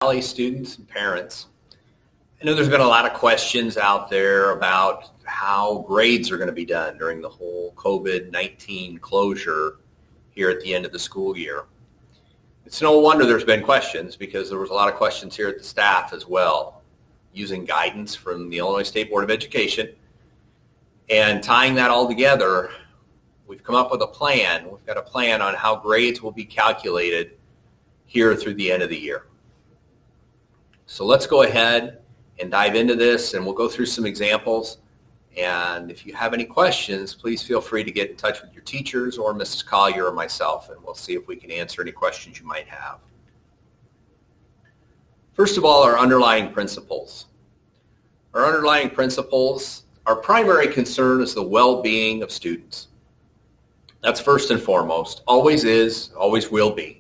Valley students and parents. I know there's been a lot of questions out there about how grades are going to be done during the whole COVID-19 closure here at the end of the school year. It's no wonder there's been questions, because there was a lot of questions here at the staff as well, using guidance from the Illinois State Board of Education. And tying that all together, we've come up with a plan. We've got a plan on how grades will be calculated here through the end of the year. So let's go ahead and dive into this, and we'll go through some examples. And if you have any questions, please feel free to get in touch with your teachers or Mrs. Collier or myself, and we'll see if we can answer any questions you might have. First of all, our underlying principles. Our underlying principles, our primary concern is the well-being of students. That's first and foremost, always is, always will be.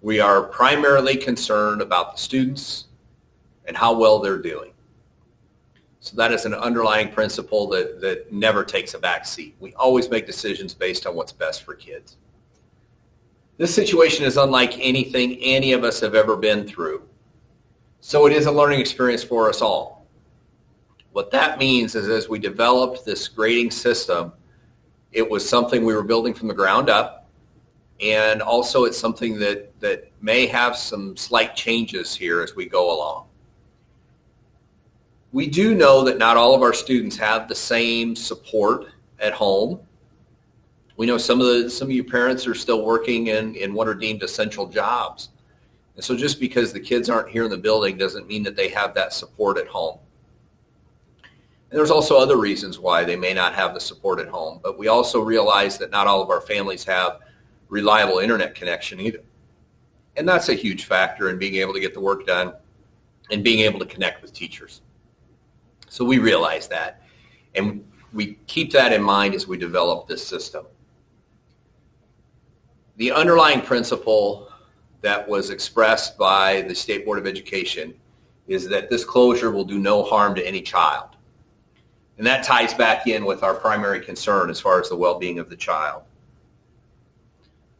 We are primarily concerned about the students and how well they're doing. So that is an underlying principle that never takes a back seat. We always make decisions based on what's best for kids. This situation is unlike anything any of us have ever been through. So it is a learning experience for us all. What that means is, as we developed this grading system, it was something we were building from the ground up. And also it's something that may have some slight changes here as we go along. We do know that not all of our students have the same support at home. We know some of you parents are still working in what are deemed essential jobs. And so just because the kids aren't here in the building doesn't mean that they have that support at home. And there's also other reasons why they may not have the support at home. But we also realize that not all of our families have reliable internet connection either. And that's a huge factor in being able to get the work done and being able to connect with teachers. So we realize that, and we keep that in mind as we develop this system. The underlying principle that was expressed by the State Board of Education is that this closure will do no harm to any child. And that ties back in with our primary concern as far as the well-being of the child.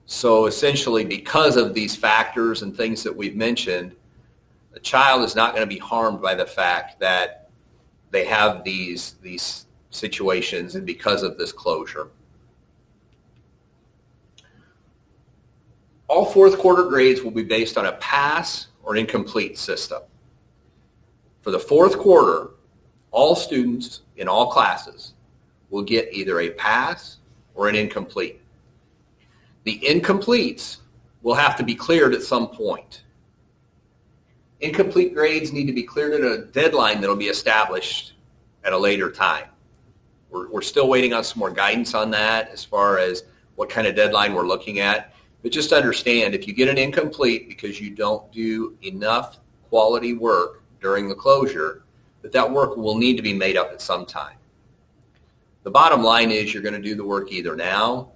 So essentially, because of these factors and things that we've mentioned, the child is not going to be harmed by the fact that they have these situations and because of this closure. All fourth quarter grades will be based on a pass or incomplete system. For the fourth quarter, all students in all classes will get either a pass or an incomplete. The incompletes will have to be cleared at some point. Incomplete grades need to be cleared at a deadline that will be established at a later time. We're still waiting on some more guidance on that as far as what kind of deadline we're looking at. But just understand, if you get an incomplete because you don't do enough quality work during the closure, that work will need to be made up at some time. The bottom line is you're going to do the work either now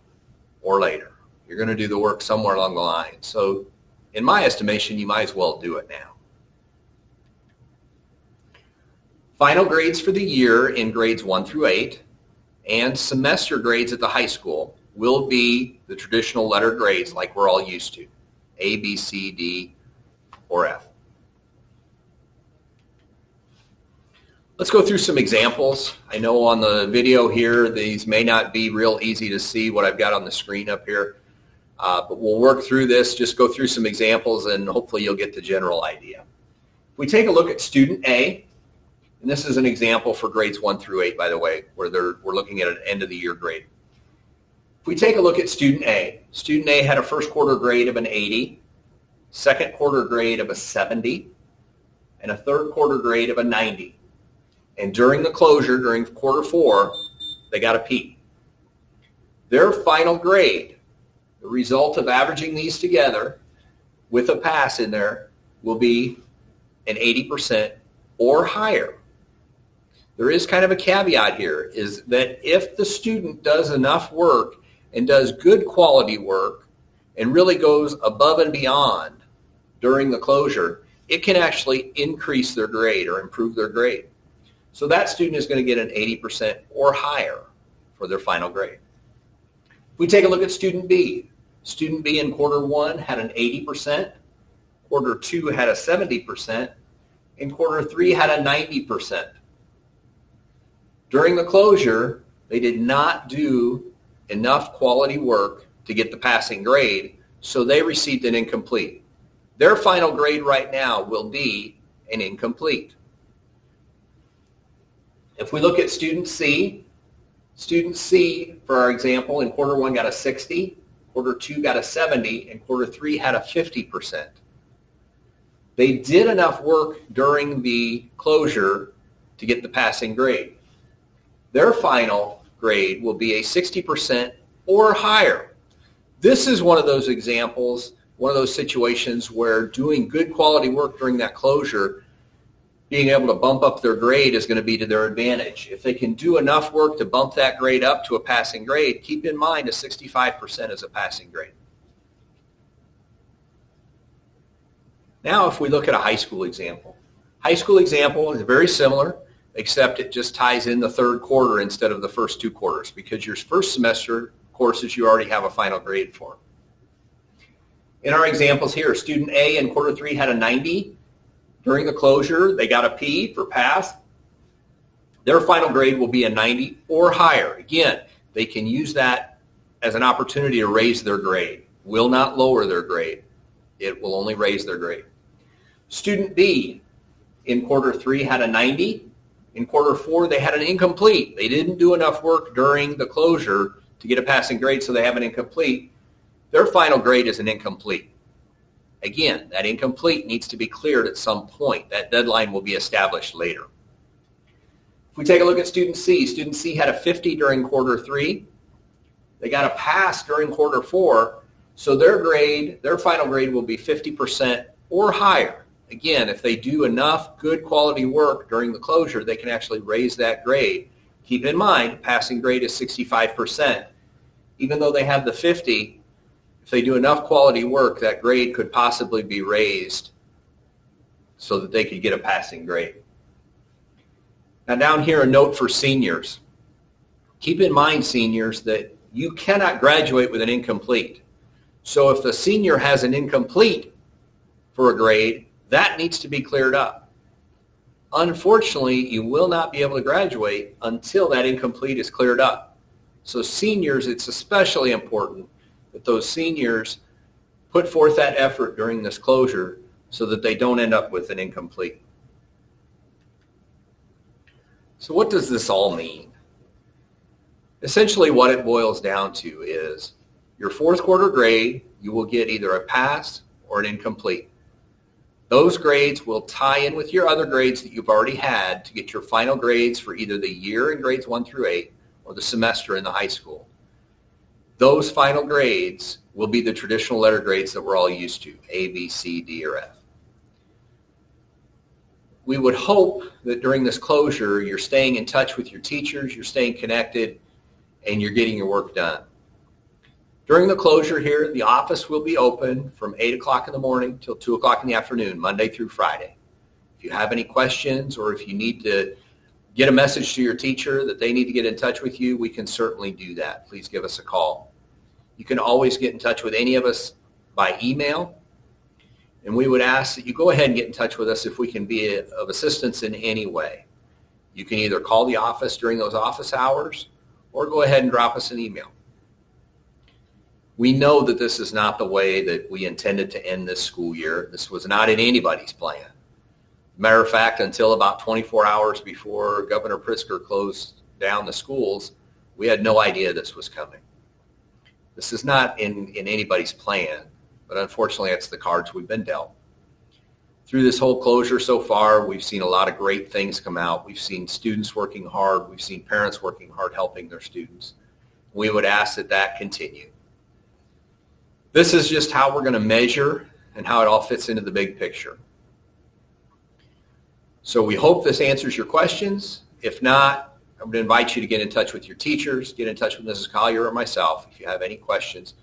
or later. You're going to do the work somewhere along the line. So in my estimation, you might as well do it now. Final grades for the year in grades 1 through 8 and semester grades at the high school will be the traditional letter grades like we're all used to, A, B, C, D, or F. Let's go through some examples. I know on the video here, these may not be real easy to see what I've got on the screen up here, but we'll work through this, just go through some examples, and hopefully you'll get the general idea. If we take a look at student A, and this is an example for grades 1 through 8, by the way, where we're looking at an end of the year grade. If we take a look at student A had a first quarter grade of an 80, second quarter grade of a 70, and a third quarter grade of a 90. And during the closure, during quarter 4, they got a P. Their final grade, the result of averaging these together with a pass in there, will be an 80% or higher. There is kind of a caveat here, is that if the student does enough work and does good quality work and really goes above and beyond during the closure, it can actually increase their grade or improve their grade. So that student is going to get an 80% or higher for their final grade. If we take a look at student B in quarter 1 had an 80%, quarter 2 had a 70%, and quarter 3 had a 90%. During the closure, they did not do enough quality work to get the passing grade, so they received an incomplete. Their final grade right now will be an incomplete. If we look at student C, for our example, in quarter 1 got a 60, quarter 2 got a 70, and quarter 3 had a 50%. They did enough work during the closure to get the passing grade. Their final grade will be a 60% or higher. This is one of those examples, one of those situations where doing good quality work during that closure, being able to bump up their grade is going to be to their advantage. If they can do enough work to bump that grade up to a passing grade, keep in mind a 65% is a passing grade. Now if we look at a high school example. High school example is very similar, except it just ties in the third quarter instead of the first 2 quarters, because your first semester courses you already have a final grade for. In our examples here, student A in quarter 3 had a 90. During the closure, they got a P for pass. Their final grade will be a 90 or higher. Again, they can use that as an opportunity to raise their grade. Will not lower their grade. It will only raise their grade. Student B in quarter 3 had a 90. In quarter 4, they had an incomplete. They didn't do enough work during the closure to get a passing grade, so they have an incomplete. Their final grade is an incomplete. Again, that incomplete needs to be cleared at some point. That deadline will be established later. If we take a look at student C had a 50 during quarter 3. They got a pass during quarter 4, so their final grade will be 50% or higher. Again, if they do enough good quality work during the closure, they can actually raise that grade. Keep in mind, passing grade is 65%. Even though they have the 50, if they do enough quality work, that grade could possibly be raised so that they could get a passing grade. Now down here, a note for seniors. Keep in mind, seniors, that you cannot graduate with an incomplete. So if the senior has an incomplete for a grade, that needs to be cleared up. Unfortunately, you will not be able to graduate until that incomplete is cleared up. So seniors, it's especially important that those seniors put forth that effort during this closure so that they don't end up with an incomplete. So what does this all mean? Essentially what it boils down to is your fourth quarter grade, you will get either a pass or an incomplete. Those grades will tie in with your other grades that you've already had to get your final grades for either the year in grades 1 through 8 or the semester in the high school. Those final grades will be the traditional letter grades that we're all used to, A, B, C, D, or F. We would hope that during this closure, you're staying in touch with your teachers, you're staying connected, and you're getting your work done. During the closure here, the office will be open from 8 o'clock in the morning till 2 o'clock in the afternoon, Monday through Friday. If you have any questions or if you need to get a message to your teacher that they need to get in touch with you, we can certainly do that. Please give us a call. You can always get in touch with any of us by email, and we would ask that you go ahead and get in touch with us if we can be of assistance in any way. You can either call the office during those office hours or go ahead and drop us an email. We know that this is not the way that we intended to end this school year. This was not in anybody's plan. Matter of fact, until about 24 hours before Governor Pritzker closed down the schools, we had no idea this was coming. This is not in anybody's plan, but unfortunately, that's the cards we've been dealt. Through this whole closure so far, we've seen a lot of great things come out. We've seen students working hard. We've seen parents working hard helping their students. We would ask that that continue. This is just how we're going to measure and how it all fits into the big picture. So we hope this answers your questions. If not, I'm going to invite you to get in touch with your teachers, get in touch with Mrs. Collier or myself if you have any questions.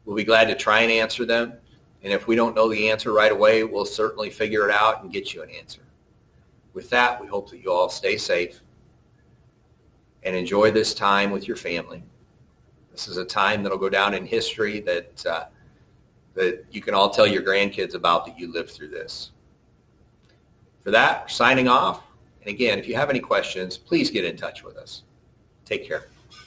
We'll be glad to try and answer them. And if we don't know the answer right away, we'll certainly figure it out and get you an answer. With that, we hope that you all stay safe and enjoy this time with your family. This is a time that'll go down in history that that you can all tell your grandkids about that you lived through this. For that, signing off. And again, if you have any questions, please get in touch with us. Take care.